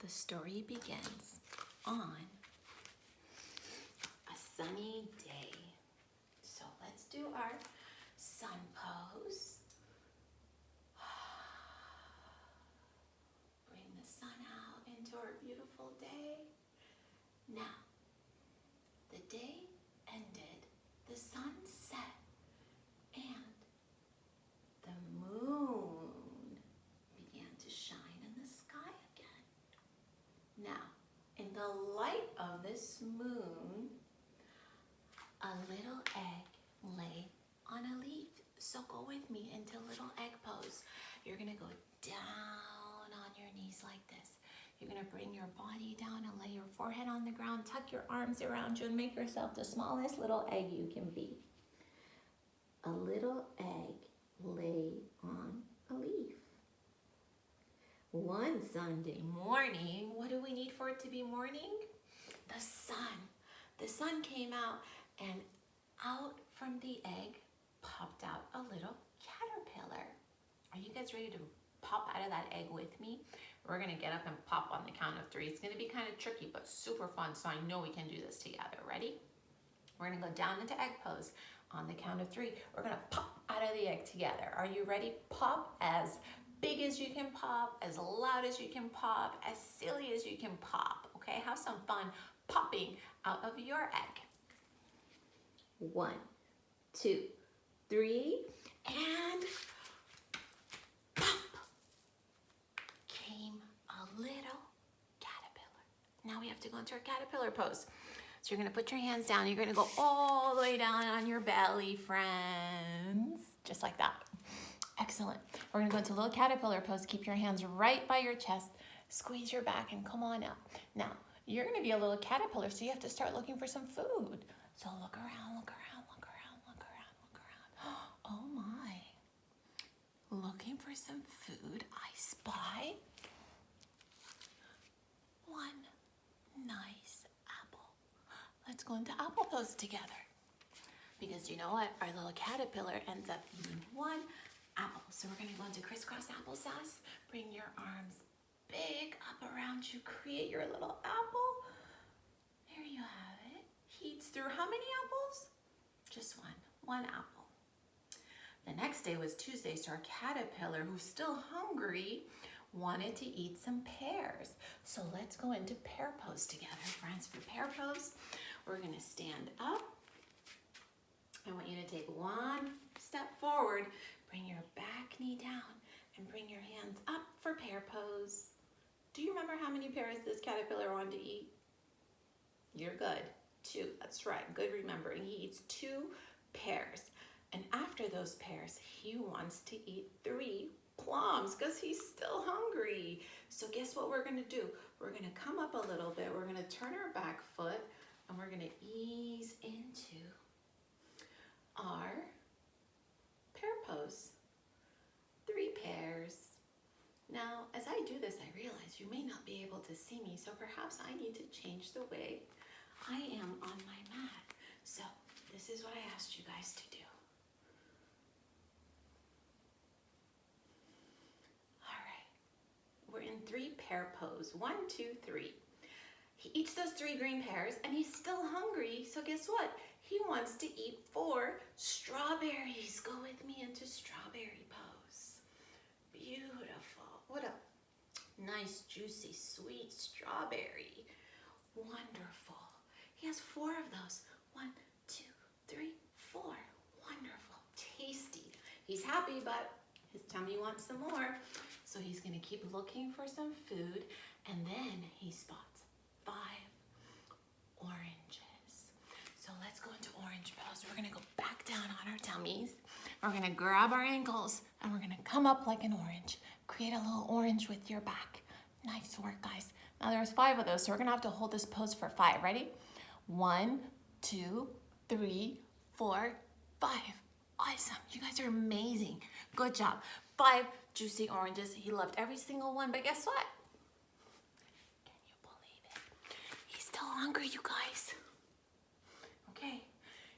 The story begins on a sunny day. So let's do our sun pose. Bring the sun out into our beautiful day. Now, the day ended, the sun set, and the moon began to shine in the sky again. Now, in the light of this moon, a little egg lay on a leaf. So go with me into little egg pose. You're gonna go down on your knees like this. You're gonna bring your body down and lay your forehead on the ground, tuck your arms around you and make yourself the smallest little egg you can be. A little egg lay on a leaf. One Sunday morning, what do we need for it to be morning? The sun. The sun came out, and out from the egg popped out a little caterpillar. Are you guys ready to pop out of that egg with me? We're gonna get up and pop on the count of 3. It's gonna be kind of tricky, but super fun, so I know we can do this together. Ready? We're gonna go down into egg pose. On the count of 3, we're gonna pop out of the egg together. Are you ready? Pop as big as you can pop, as loud as you can pop, as silly as you can pop, okay? Have some fun popping out of your egg. 1, 2, 3, and pop! Came a little caterpillar. Now we have to go into our caterpillar pose. So you're gonna put your hands down. You're gonna go all the way down on your belly, friends. Just like that. Excellent. We're gonna go into a little caterpillar pose. Keep your hands right by your chest. Squeeze your back and come on out. Now, you're gonna be a little caterpillar, so you have to start looking for some food. So look around, look around, look around, look around, look around. Oh my. Looking for some food, I spy one nice apple. Let's go into apple pose together. Because you know what? Our little caterpillar ends up eating one apple. So we're gonna go into crisscross applesauce. Bring your arms big up around you. Create your little apple. There you have it. He eats through how many apples? Just one apple. The next day was Tuesday, so our caterpillar, who's still hungry, wanted to eat some pears. So let's go into pear pose together, friends. For pear pose, we're gonna stand up. I want you to take one step forward, bring your back knee down, and bring your hands up for pear pose. Do you remember how many pears this caterpillar wanted to eat? You're good. 2, that's right, good remembering. He eats 2 pears. And after those pears, he wants to eat 3 plums because he's still hungry. So guess what we're gonna do? We're gonna come up a little bit, we're gonna turn our back foot, and we're gonna ease into our pear pose. 3 pears. Now, as I do this, I realize you may not be able to see me, so perhaps I need to change the way I am on my mat. So this is what I asked you guys to do. All right, we're in 3 pear pose. 1, 2, 3. He eats those 3 green pears and he's still hungry, so guess what? He wants to eat 4 strawberries. Go with me into strawberry pose. Beautiful. What a nice, juicy, sweet strawberry. Wonderful. He has 4 of those. 1, 2, 3, 4. Wonderful. Tasty. He's happy, but his tummy wants some more. So he's gonna keep looking for some food, and then he spots 5 oranges. So let's go into orange pose. We're gonna go back down on our tummies. We're gonna grab our ankles, and we're gonna come up like an orange. Create a little orange with your back. Nice work, guys. Now there's 5 of those, so we're gonna have to hold this pose for 5. Ready? 1, 2, 3, 4, 5. Awesome. You guys are amazing. Good job. 5 juicy oranges. He loved every single one, but guess what? Can you believe it? He's still hungry, you guys. Okay,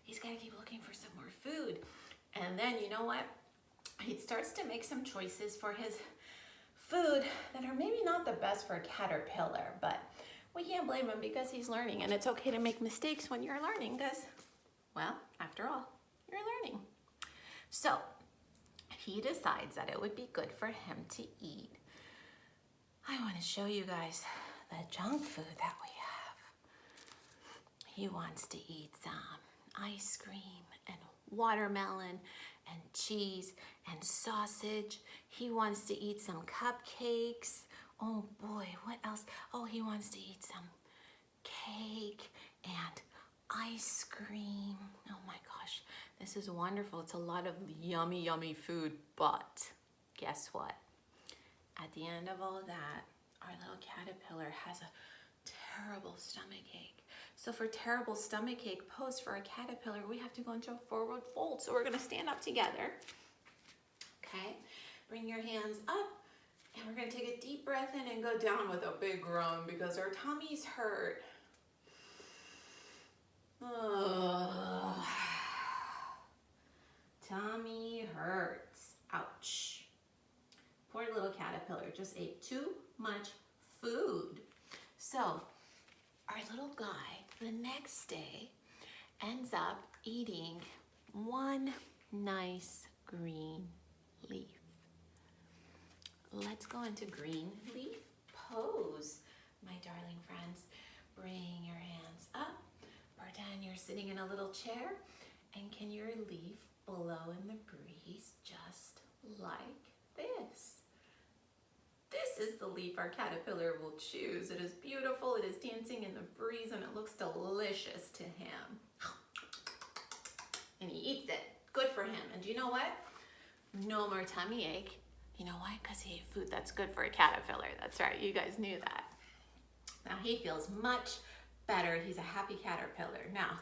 he's got to keep looking for some more food. And then, you know what? He starts to make some choices for his food that are maybe not the best for a caterpillar, but we can't blame him because he's learning, and it's okay to make mistakes when you're learning because, well, after all, you're learning. So he decides that it would be good for him to eat. I want to show you guys the junk food that we have. He wants to eat some ice cream and watermelon and cheese and sausage. He wants to eat some cupcakes. Oh boy, what else? Oh, he wants to eat some cake and ice cream. Oh my gosh, this is wonderful. It's a lot of yummy, yummy food, but guess what? At the end of all that, our little caterpillar has a terrible stomach ache. So for terrible stomach ache pose for a caterpillar, we have to go into a forward fold. So we're gonna stand up together, okay? Bring your hands up, and we're gonna take a deep breath in and go down with a big groan because our tummies hurt. Ugh. Tummy hurts, ouch. Poor little caterpillar just ate too much food. So our little guy the next day ends up eating one nice green leaf. Let's go into green leaf pose, my darling friends. Bring your hands up. Pretend you're sitting in a little chair, and can your leaf blow in the breeze just like this? This is the leaf our caterpillar will choose. It is beautiful, it is dancing in the breeze, and it looks delicious to him. And he eats it. Good for him. And do you know what? No more tummy ache. You know why? Because he ate food that's good for a caterpillar. That's right, you guys knew that. Now he feels much better. He's a happy caterpillar. Now,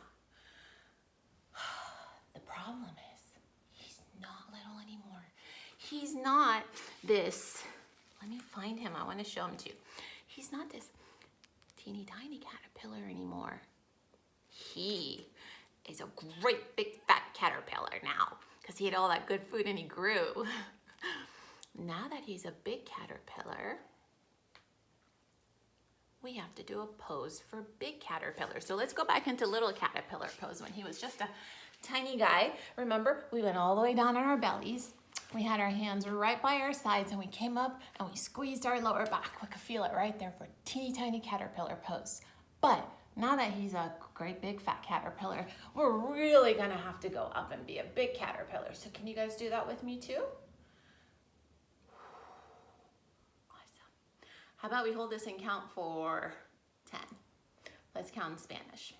the problem is he's not little anymore. He's not this, let me find him. I want to show him to you. He's not this teeny tiny caterpillar anymore. He is a great big fat caterpillar now because he ate all that good food and he grew. Now that he's a big caterpillar, we have to do a pose for big caterpillar. So let's go back into little caterpillar pose when he was just a tiny guy. Remember, we went all the way down on our bellies. We had our hands right by our sides and we came up and we squeezed our lower back. We could feel it right there for teeny tiny caterpillar pose. But now that he's a great big fat caterpillar, we're really gonna have to go up and be a big caterpillar. So can you guys do that with me too? How about we hold this and count for 10? Let's count in Spanish.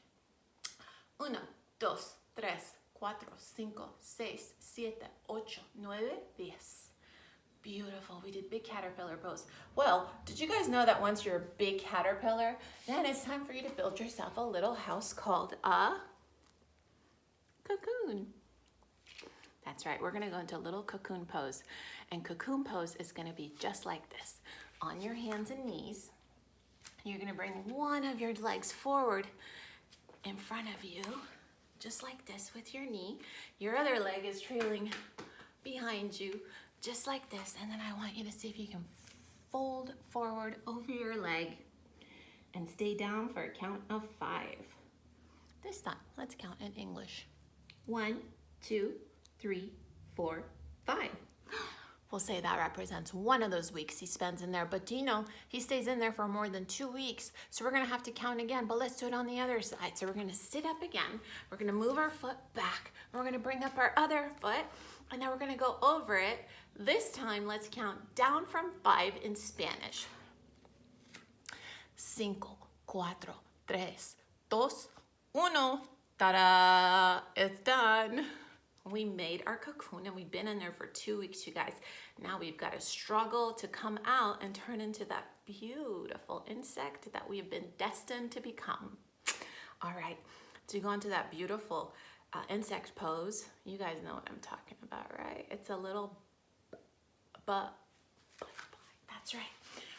1, 2, 3, 4, 5, 6, 7, 8, 9, 10. Beautiful, we did big caterpillar pose. Well, did you guys know that once you're a big caterpillar, then it's time for you to build yourself a little house called a cocoon. That's right, we're gonna go into a little cocoon pose. And cocoon pose is gonna be just like this. On your hands and knees, you're gonna bring one of your legs forward in front of you, just like this with your knee. Your other leg is trailing behind you, just like this. And then I want you to see if you can fold forward over your leg and stay down for a count of 5. This time, let's count in English. 1, 2, 3, 4, 5. We'll say that represents one of those weeks he spends in there, but do you know, he stays in there for more than 2 weeks, so we're gonna have to count again, but let's do it on the other side. So we're gonna sit up again, we're gonna move our foot back, we're gonna bring up our other foot, and then we're gonna go over it. This time, let's count down from 5 in Spanish. 5, 4, 3, 2, 1. Ta-da! It's done. We made our cocoon and we've been in there for 2 weeks, you guys. Now we've got to struggle to come out and turn into that beautiful insect that we have been destined to become. All right, to go into that beautiful insect pose, you guys know what I'm talking about, right? It's a little butterfly. That's right.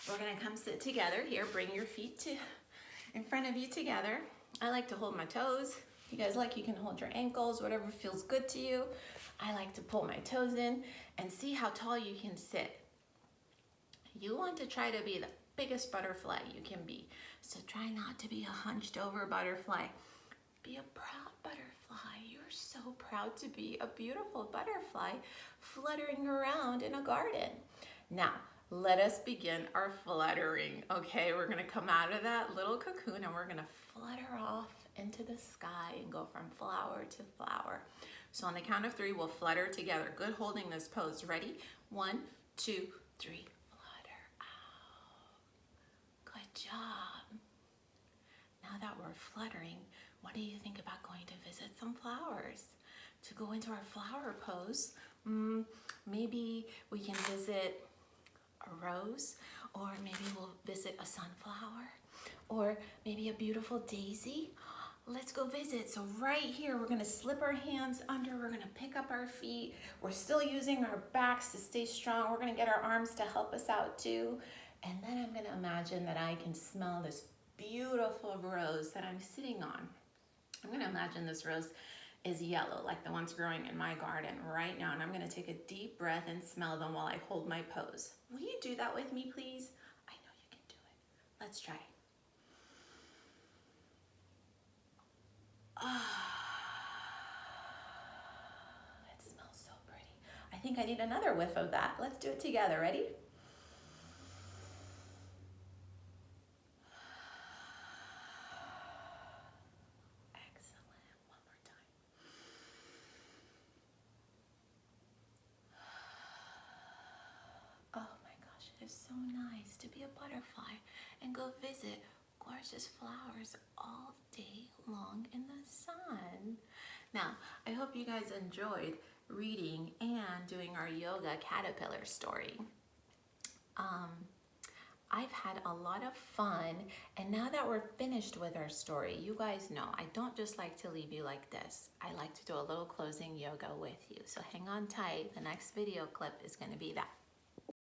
We're gonna come sit together here. Bring your feet in front of you together. I like to hold my toes. You guys like, you can hold your ankles, whatever feels good to you. I like to pull my toes in and see how tall you can sit. You want to try to be the biggest butterfly you can be. So try not to be a hunched over butterfly. Be a proud butterfly. You're so proud to be a beautiful butterfly fluttering around in a garden. Now, let us begin our fluttering, okay? We're gonna come out of that little cocoon and we're gonna flutter off into the sky and go from flower to flower. So on the count of 3, we'll flutter together. Good holding this pose. Ready? 1, 2, 3. Flutter out. Good job. Now that we're fluttering, what do you think about going to visit some flowers? To go into our flower pose, maybe we can visit a rose, or maybe we'll visit a sunflower, or maybe a beautiful daisy. Let's go visit. So right here, we're gonna slip our hands under, we're gonna pick up our feet. We're still using our backs to stay strong. We're gonna get our arms to help us out too. And then I'm gonna imagine that I can smell this beautiful rose that I'm sitting on. I'm gonna imagine this rose is yellow, like the ones growing in my garden right now. And I'm gonna take a deep breath and smell them while I hold my pose. Will you do that with me, please? I know you can do it. Let's try. It smells so pretty. I think I need another whiff of that. Let's do it together. Ready? Excellent. One more time. Oh my gosh, it is so nice to be a butterfly and go visit gorgeous flowers all day long in the sun. Now, I hope you guys enjoyed reading and doing our yoga caterpillar story. I've had a lot of fun, and now that we're finished with our story, you guys know I don't just like to leave you like this. I like to do a little closing yoga with you. So hang on tight. The next video clip is going to be that.